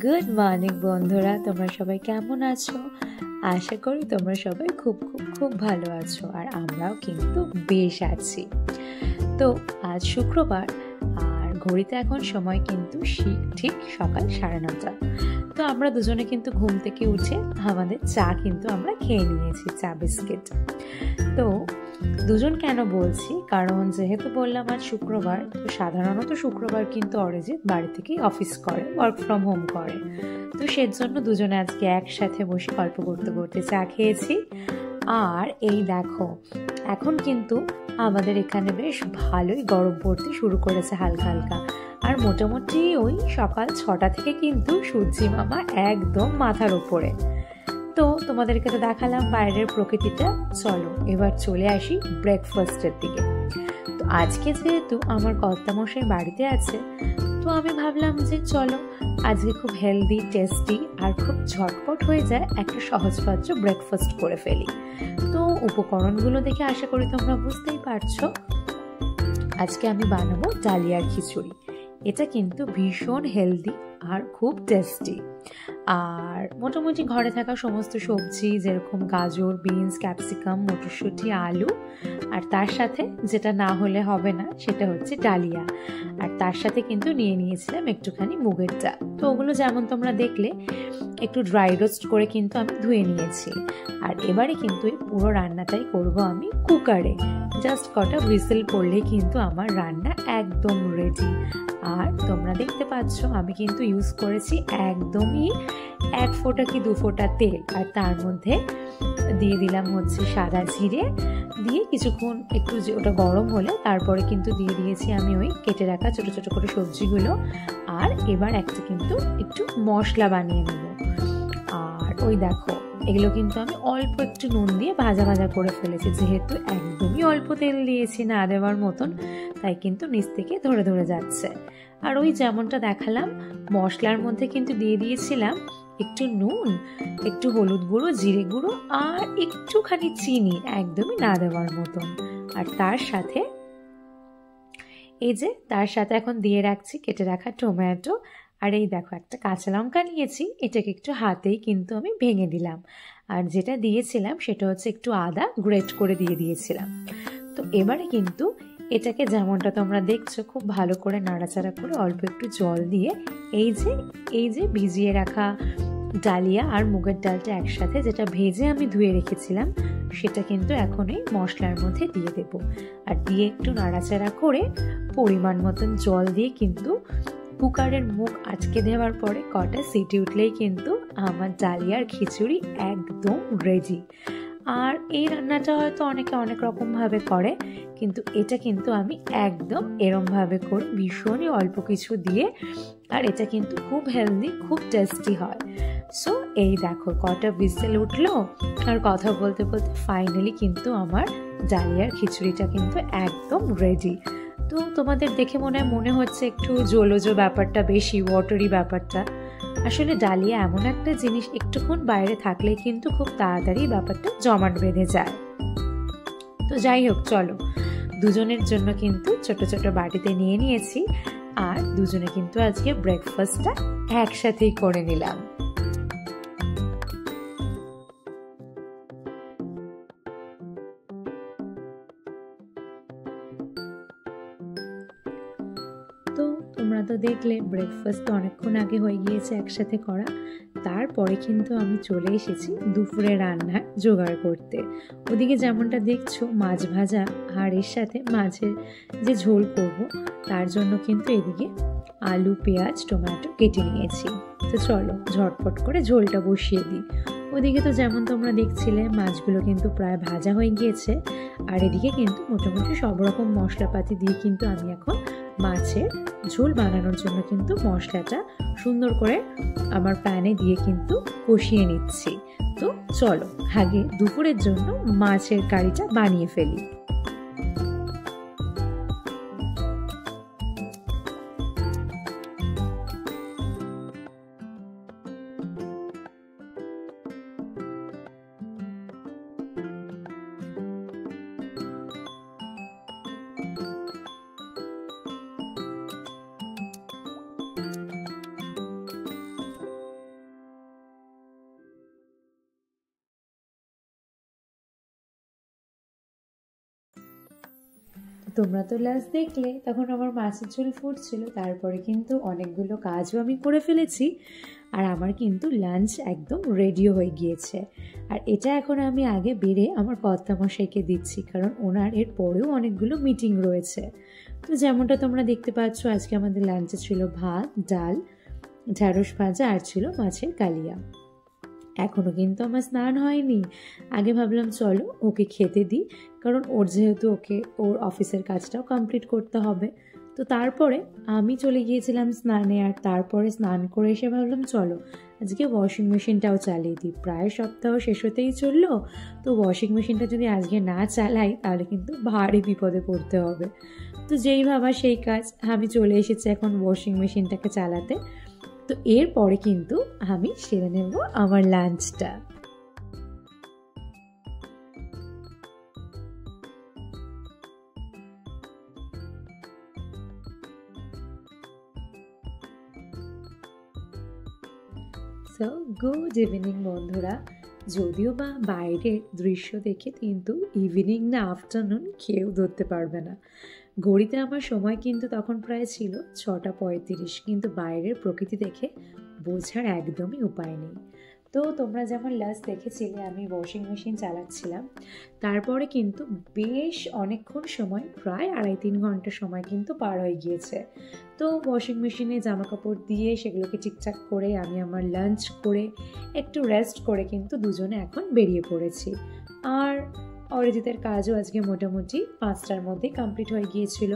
Good morning বন্ধুরা, তোমরা সবাই কেমন আছো? আশা করি তোমরা সবাই খুব খুব খুব ভালো আছো, আর আমরাও কিন্তু বেশ আছি। তো আজ শুক্রবার, আর ঘড়িতে এখন সময় কিন্তু ঠিক সকাল 9:30। তো আমরা দুজনে কিন্তু ঘুম থেকে উঠে আমাদের চা কিন্তু আমরা খেয়ে নিয়েছি, চা বিস্কিট। তো দুজন কেন বলছি, কারণ যেহেতু বললাম আজ শুক্রবার, তো সাধারণত শুক্রবার কিন্তু অরিজিৎ বাড়ি থেকেই অফিস করে, ওয়ার্ক ফ্রম হোম করে। তো সেজন্য দুজনে আজকে একসাথে বসে গল্প করতে করতে চা খেয়েছি। আর এই দেখো, এখন কিন্তু আমাদের এখানে বেশ ভালোই গরম পড়তে শুরু করেছে হালকা হালকা। আর মোটামুটি ওই সকাল 6টা থেকে কিন্তু সূর্যি মামা একদম মাথার ওপরে। তো তোমাদেরকে তো দেখালাম বাইরের প্রকৃতিটা, চলো এবার চলে আসি ব্রেকফাস্টের দিকে। তো আজকে যেহেতু আমার কর্তামশাই বাড়িতে আছে, তো আমি ভাবলাম যে চলো আজকে খুব হেলদি, টেস্টি আর খুব ঝটপট হয়ে যায় একটা সহজপাচ্য ব্রেকফাস্ট করে ফেলি। তো উপকরণগুলো দেখে আশা করি তোমরা বুঝতেই পারছো, আজকে আমি বানাবো ডালিয়ার খিচুড়ি। এটা কিন্তু ভীষণ হেলদি আর খুব টেস্টি। আর মোটামুটি ঘরে থাকা সমস্ত সবজি, যেরকম গাজর, বিনস, ক্যাপসিকাম, মটরশুঁটি, আলু, আর তার সাথে যেটা না হলে হবে না সেটা হচ্ছে ডালিয়া। আর তার সাথে কিন্তু নিয়েছিলাম একটুখানি মুগের ডাল। তো ওগুলো যেমন তোমরা দেখলে একটু ড্রাই রোস্ট করে কিন্তু আমি ধুয়ে নিয়েছি। আর এবারে কিন্তু এই পুরো রান্নাটাই করব আমি কুকারে। জাস্ট কটা হুইসেল পড়লেই কিন্তু আমার রান্না একদম রেডি। আর তোমরা দেখতে পাচ্ছ আমি কিন্তু ইউজ করেছি একদমই 1 ফোঁটা কি 2 ফোঁটা তেল, আর তার মধ্যে দিয়ে দিলাম হচ্ছে সাদা জিরে, দিয়ে কিছুক্ষণ একটু ওটা গরম হলে তারপরে কিন্তু দিয়ে দিয়েছি আমি ওই কেটে রাখা ছোট ছোট করে সবজিগুলো। আর এবার একটা কিন্তু একটু মশলা বানিয়ে নেব। আর ওই দেখো, এগুলো কিন্তু আমি অল্প একটু নুন দিয়ে ভাজা ভাজা করে ফেলেছি, যেহেতু একদমই অল্প তেল দিয়েছি না দেওয়ার মতন, তাই কিন্তু নিচ থেকে ধরে ধরে যাচ্ছে। আর ওই যেমনটা দেখালাম, মশলার মধ্যে কিন্তু দিয়ে দিয়েছিলাম একটু নুন, একটু হলুদ গুঁড়ো, জিরে গুঁড়ো, আর একটুখানি চিনি, একদমই না দেওয়ার মতন। আর তার সাথে তার সাথে এখন দিয়ে রাখছি কেটে রাখা টমেটো। আর এই দেখো, একটা কাঁচা লঙ্কা নিয়েছি, এটাকে একটু হাতেই কিন্তু আমি ভেঙে দিলাম। আর যেটা দিয়েছিলাম সেটা হচ্ছে একটু আদা গ্রেট করে দিয়ে দিয়েছিলাম। তো এবারে কিন্তু এটাকে যেমনটা তোমরা দেখছো খুব ভালো করে নাড়াচাড়া করে অল্প একটু জল দিয়ে এই যে ভিজিয়ে রাখা ডালিয়া আর মুগের ডালটা একসাথে যেটা ভেজে আমি ধুয়ে রেখেছিলাম, সেটা কিন্তু এখন এই মশলার মধ্যে দিয়ে দেব। আর দিয়ে একটু নাড়াচাড়া করে পরিমাণ মতন জল দিয়ে কিন্তু কুকারের মুখ আটকে দেওয়ার পরে কটা সিটি উঠলেই কিন্তু আমার ডালিয়ার খিচুড়ি একদম রেডি। আর এই রান্নাটা হয়তো অনেকে অনেক রকমভাবে করে, কিন্তু এটা কিন্তু আমি একদম এরমভাবে করি, ভীষণই অল্প কিছু দিয়ে। আর এটা কিন্তু খুব হেলদি, খুব টেস্টি হয়। সো এই দেখো, কটা হুইসেল উঠলো, আর কথা বলতে বলতে ফাইনালি কিন্তু আমার ডালিয়ার খিচুড়িটা কিন্তু একদম রেডি। তো তোমাদের দেখে মনে হচ্ছে একটু জলজ ব্যাপারটা বেশি, ওয়াটারি ব্যাপারটা। আসলে ডালিয়া এমন একটা জিনিস, একটুক্ষণ বাইরে থাকলে কিন্তু খুব তাড়াতাড়ি ব্যাপারটা জমাট বেঁধে যায়। তো যাই হোক, চলো দুজনের জন্য কিন্তু ছোট ছোট বাটিতে নিয়ে নিয়েছি, আর দুজনে কিন্তু আজকে ব্রেকফাস্টটা একসাথেই করে নিলাম। তো তোমরা তো দেখলে ব্রেকফাস্ট অনেকক্ষণ আগে হয়ে গিয়েছে একসাথে করা। তারপরে কিন্তু আমি চলে এসেছি দুপুরে রান্নার জোগাড় করতে। ওদিকে যেমনটা দেখছো মাছ ভাজা, আর এর সাথে মাছের যে ঝোল করব তার জন্য কিন্তু এদিকে আলু, পেঁয়াজ, টমেটো কেটে নিয়েছি। তো চলো ঝটপট করে ঝোলটা বসিয়ে দিই। ওদিকে তো যেমন তোমরা দেখছিলে মাছগুলো কিন্তু প্রায় ভাজা হয়ে গিয়েছে। আর এদিকে কিন্তু মোটামুটি সব রকম মশলাপাতি দিয়ে কিন্তু আমি এখন মাছের ঝোল বানানোর জন্য কিন্তু মশলাটা সুন্দর করে আমার প্যানে দিয়ে কিন্তু কষিয়ে নিচ্ছি। তো চলো আগে দুপুরের জন্য মাছের কারিটা বানিয়ে ফেলি। তোমরা তো লাস্ট দেখলে তখন আমার মাছের ঝোল ফুটছিল, তারপরে কিন্তু অনেকগুলো কাজও আমি করে ফেলেছি, আর আমার কিন্তু লাঞ্চ একদম রেডিও হয়ে গিয়েছে। আর এটা এখন আমি আগে বেড়ে আমার কর্তামশাইকে দিচ্ছি, কারণ ওনার এর পরেও অনেকগুলো মিটিং রয়েছে। তো যেমনটা তোমরা দেখতে পাচ্ছ, আজকে আমাদের লাঞ্চে ছিল ভাত, ডাল, ঢ্যাঁড়স ভাজা আর ছিল মাছের কালিয়া। এখনও কিন্তু আমার স্নান হয়নি। আগে ভাবলাম চলো ওকে খেতে দিই, কারণ ওর যেহেতু ওর অফিসের কাজটাও কমপ্লিট করতে হবে। তো তারপরে আমি চলে গিয়েছিলাম স্নানে, আর তারপরে স্নান করে এসে ভাবলাম চলো আজকে ওয়াশিং মেশিনটাও চালিয়ে দিই। প্রায় সপ্তাহ শেষ হতেই চললো, তো ওয়াশিং মেশিনটা যদি আজকে না চালাই তাহলে কিন্তু ভারী বিপদে পড়তে হবে। তো যেই ভাবা সেই কাজ, আমি চলে এসেছি এখন ওয়াশিং মেশিনটাকে চালাতে। তো এরপরে কিন্তু আমি সেরে নেব আমার লাঞ্চটা। সো গুড ইভিনিং বন্ধুরা। যদিও বা বাইরের দৃশ্য দেখে কিন্তু ইভিনিং না আফটারনুন কেউ ধরতে পারবে না। ঘড়িতে আমার সময় কিন্তু তখন প্রায় ছিল 6:35, কিন্তু বাইরের প্রকৃতি দেখে বোঝার একদমই উপায় নেই। তো তোমরা যেমন লাস্ট দেখেছিলে আমি ওয়াশিং মেশিন চালাচ্ছিলাম, তারপরে কিন্তু বেশ অনেকক্ষণ সময়, প্রায় 2.5-3 ঘন্টা সময় কিন্তু পার হয়ে গিয়েছে। তো ওয়াশিং মেশিনে জামা কাপড় দিয়ে সেগুলোকে ঠিকঠাক করে আমি আমার লাঞ্চ করে একটু রেস্ট করে কিন্তু দুজনে এখন বেরিয়ে পড়েছি। আর অরিজিতের কাজও আজকে মোটামুটি 5টার মধ্যেই কমপ্লিট হয়ে গিয়েছিল।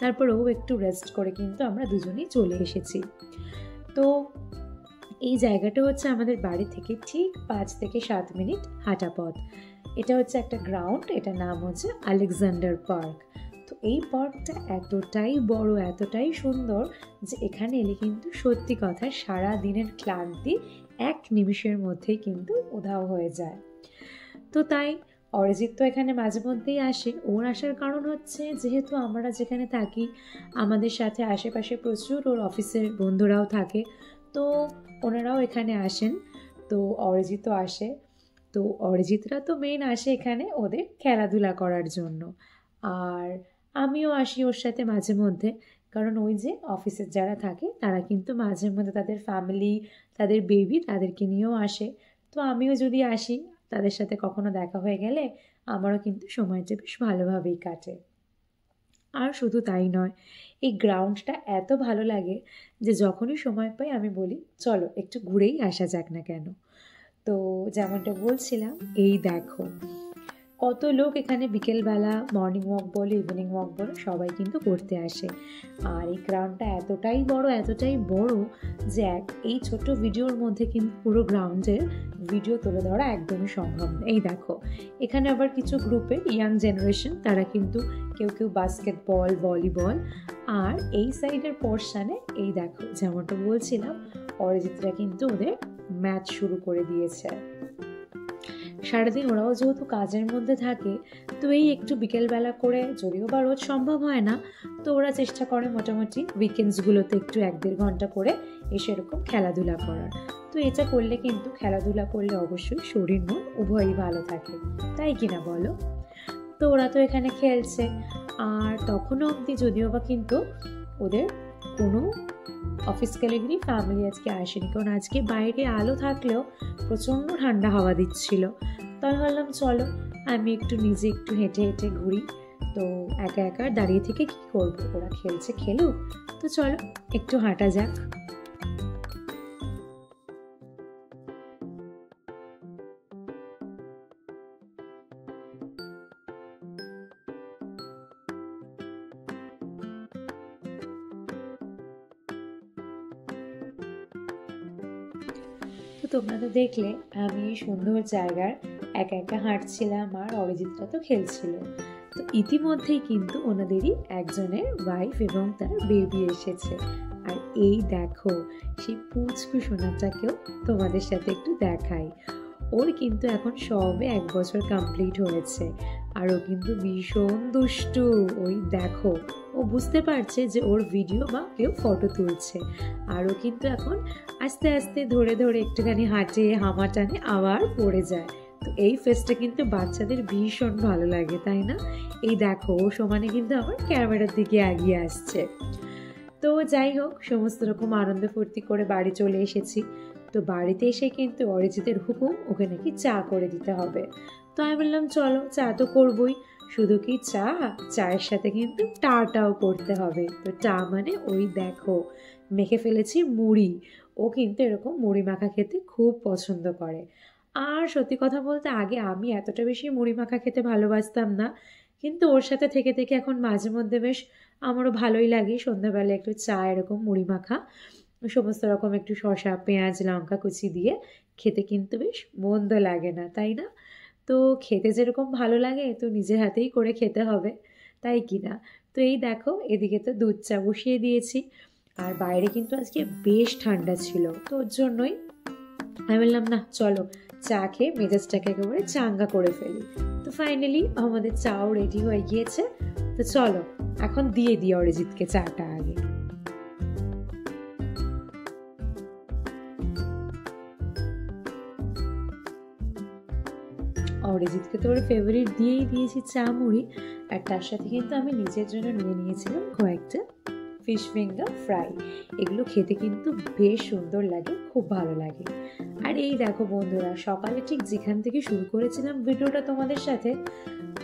তারপর ও একটু রেস্ট করে কিন্তু আমরা দুজনেই চলে এসেছি। তো এই জায়গাটা হচ্ছে আমাদের বাড়ি থেকে ঠিক 5 থেকে 7 মিনিট হাঁটা পথ। এটা হচ্ছে একটা গ্রাউন্ড, এটার নাম হচ্ছে আলেকজান্ডার পার্ক। তো এই পার্কটা এতটাই বড়, এতটাই সুন্দর যে এখানে এলে কিন্তু সত্যি কথা সারা দিনের ক্লান্তি এক নিমিষের মধ্যেই কিন্তু উধাও হয়ে যায়। তো তাই অরিজিৎ তো এখানে মাঝে মধ্যেই আসে। ওর আসার কারণ হচ্ছে যেহেতু আমরা যেখানে থাকি আমাদের সাথে আশেপাশে প্রচুর ওর অফিসের বন্ধুরাও থাকে, তো ওনারাও এখানে আসেন। তো অরিজিৎও আসে। তো অরিজিৎরা তো মেন আসে এখানে ওদের খেলাধুলা করার জন্য, আর আমিও আসি ওর সাথে মাঝে মধ্যে, কারণ ওই যে অফিসের যারা থাকে তারা কিন্তু মাঝে মধ্যে তাদের ফ্যামিলি, তাদের বেবি, তাদেরকে নিয়েও আসে। তো আমিও যদি আসি তাদের সাথে কখনো দেখা হয়ে গেলে আমারও কিন্তু সময়টা বেশ ভালোভাবেই কাটে। আর শুধু তাই নয়, এই গ্রাউন্ডটা এত ভালো লাগে যে যখনই সময় পাই আমি বলি চলো একটু ঘুরেই আসা যাক না কেন। তো যেমনটা বলছিলাম, এই দেখো কত লোক এখানে বিকেলবেলা মর্নিং ওয়াক বলে ইভিনিং ওয়াক বলে সবাই কিন্তু করতে আসে। আর এই গ্রাউন্ডটা এতটাই বড় যে এই ছোট ভিডিওর মধ্যে কিন্তু পুরো গ্রাউন্ডের ভিডিও তুলে ধরা একদমই সম্ভব না। এই দেখো এখানে আবার কিছু গ্রুপের ইয়াং জেনারেশন, তারা কিন্তু কেউ বাস্কেটবল, ভলিবল, আর এই সাইডের পোর্শনে এই দেখো যেমনটা বলছিলাম অরিজিৎরা কিন্তু ওদের ম্যাচ শুরু করে দিয়েছে। সারাদিন ওরাও যেহেতু কাজের মধ্যে থাকে, তো এই একটু বিকেলবেলা করে, যদিও বা রোজ সম্ভব হয় না, তো ওরা চেষ্টা করে মোটামুটি উইকেন্ডসগুলোতে একটু 1-1.5 ঘন্টা করে এসে এরকম খেলাধুলা করার। তো এটা করলে কিন্তু খেলাধুলা করলে অবশ্যই শরীর মন উভয়ই ভালো থাকে, তাই কিনা বলো? তো ওরা তো এখানে খেলছে, আর তখনও অবধি যদিও বা কিন্তু ওদের কোনো অফিস ক্যালেগরি ফ্যামিলি আজকে আসেনি, কারণ আজকে বাইরে আলো থাকলেও প্রচণ্ড ঠান্ডা হাওয়া দিচ্ছিল। তাই ভাবলাম চলো আমি একটু নিজে একটু হেঁটে হেঁটে ঘুরি। তো একা একা দাঁড়িয়ে থেকে কি করব, ওরা খেলছে খেলুক, তো চলো একটু হাঁটা যাক। তো তোমরা তো দেখলে আমি এই সুন্দর জায়গার একা একা হাঁটছিলাম, আর অরিজিৎরা তো খেলছিল। তো ইতিমধ্যেই কিন্তু ওনাদেরই একজনের ওয়াইফ এবং তার বেবি এসেছে। আর এই দেখো সেই পুচকু সোনাটাকেও তোমাদের সাথে একটু দেখাই। ওর কিন্তু এখন সবে 1 বছর কমপ্লিট হয়েছে, আর ও কিন্তু ভীষণ দুষ্টু। ওই দেখো ও বুঝতে পারছে যে ওর ভিডিও বা কেউ ফটো তুলছে, আর ও কিন্তু এখন আস্তে আস্তে ধরে ধরে একটুখানি হাঁটে, হামা টানে, আবার পড়ে যায়। তো এই ফেসটা কিন্তু বাচ্চাদের ভীষণ ভালো লাগে, তাই না? এই দেখো ও সমানে কিন্তু আমার ক্যামেরার দিকে এগিয়ে আসছে। তো যাই হোক, সমস্ত রকম আনন্দ ফুর্তি করে বাড়ি চলে এসেছি। তো বাড়িতে এসে কিন্তু অরিজিতের হুকুম, ওকে নাকি চা করে দিতে হবে। তো আমি বললাম চলো, চা তো করবই, শুধু কি চা, চায়ের সাথে কিন্তু টাটাও করতে হবে। তো চা মানে ওই দেখো মেখে ফেলেছি মুড়ি। ও কিন্তু এরকম মুড়ি মাখা খেতে খুব পছন্দ করে। আর সত্যি কথা বলতে আগে আমি এতটা বেশি মুড়ি মাখা খেতে ভালোবাসতাম না, কিন্তু ওর সাথে থেকে থেকে এখন মাঝে মধ্যে বেশ আমারও ভালোই লাগে সন্ধ্যাবেলা একটু চা এরকম মুড়ি মাখা, সমস্ত রকম একটু শসা, পেঁয়াজ, লঙ্কা কুচি দিয়ে খেতে কিন্তু বেশ মন্দ লাগে না, তাই না? তো খেতে যেরকম ভালো লাগে তো নিজের হাতেই করে খেতে হবে, তাই কি না? তো এই দেখো এদিকে তো দুধ চা বসিয়ে দিয়েছি, আর বাইরে কিন্তু আজকে বেশ ঠান্ডা ছিল, তো ওর জন্যই আমি বললাম না চলো চা খেয়ে মেজাজটাকে একেবারে চাঙ্গা করে ফেলি। তো ফাইনালি আমাদের চাও রেডি হয়ে গিয়েছে। তো চলো এখন দিয়ে দিই অরিজিৎকে চাটা আগে। অরিজিৎকে তো ওর ফেভারিট দিয়েই দিয়েছি চা মুড়ি, আর তার সাথে কিন্তু আমি নিজের জন্য নিয়ে নিয়েছিলাম কয়েকটা ফিশ ফিঙ্গার ফ্রাই। এগুলো খেতে কিন্তু বেশ সুন্দর লাগে, খুব ভালো লাগে। আর এই দেখো বন্ধুরা, সকালে ঠিক যেখান থেকে শুরু করেছিলাম ভিডিওটা তোমাদের সাথে,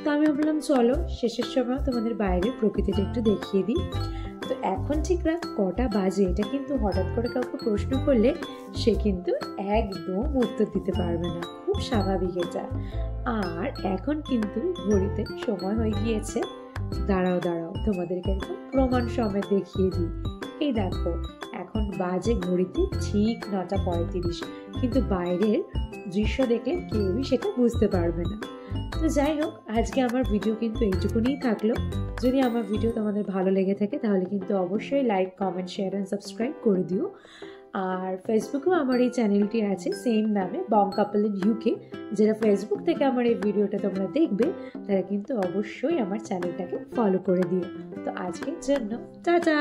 তো আমি ভাবলাম চলো শেষের সময় তোমাদের বাইরের প্রকৃতিটা একটু দেখিয়ে দিই। তো এখন ঠিক রাত কটা বাজে এটা কিন্তু হঠাৎ করে কাউকে প্রশ্ন করলে সে কিন্তু একদম উত্তর দিতে পারবে না, খুব স্বাভাবিক এটা। আর এখন কিন্তু ঘড়িতে সময় হয়ে গিয়েছে, দাঁড়াও তোমাদেরকে একদম প্রমাণ সমেত দেখিয়ে দিই। এই দেখো এখন বাজে ঘড়িতে ঠিক 9:35, কিন্তু বাইরের দৃশ্য দেখলে কেউই সেটা বুঝতে পারবে না। তো যাই হোক, আজকে আমার ভিডিও কিন্তু এইটুকুনিই থাকলো। যদি আমার ভিডিও তোমাদের ভালো লেগে থাকে তাহলে কিন্তু অবশ্যই like, comment, share and subscribe করে দিও। আর ফেসবুকেও আমার এই চ্যানেলটি আছে সেম নামে, বং কাপল ইন ইউকে। যারা ফেসবুক থেকে আমার এই ভিডিওটা তোমরা দেখবে তারা কিন্তু অবশ্যই আমার চ্যানেলটাকে ফলো করে দিও। তো আজকের জন্য টাটা।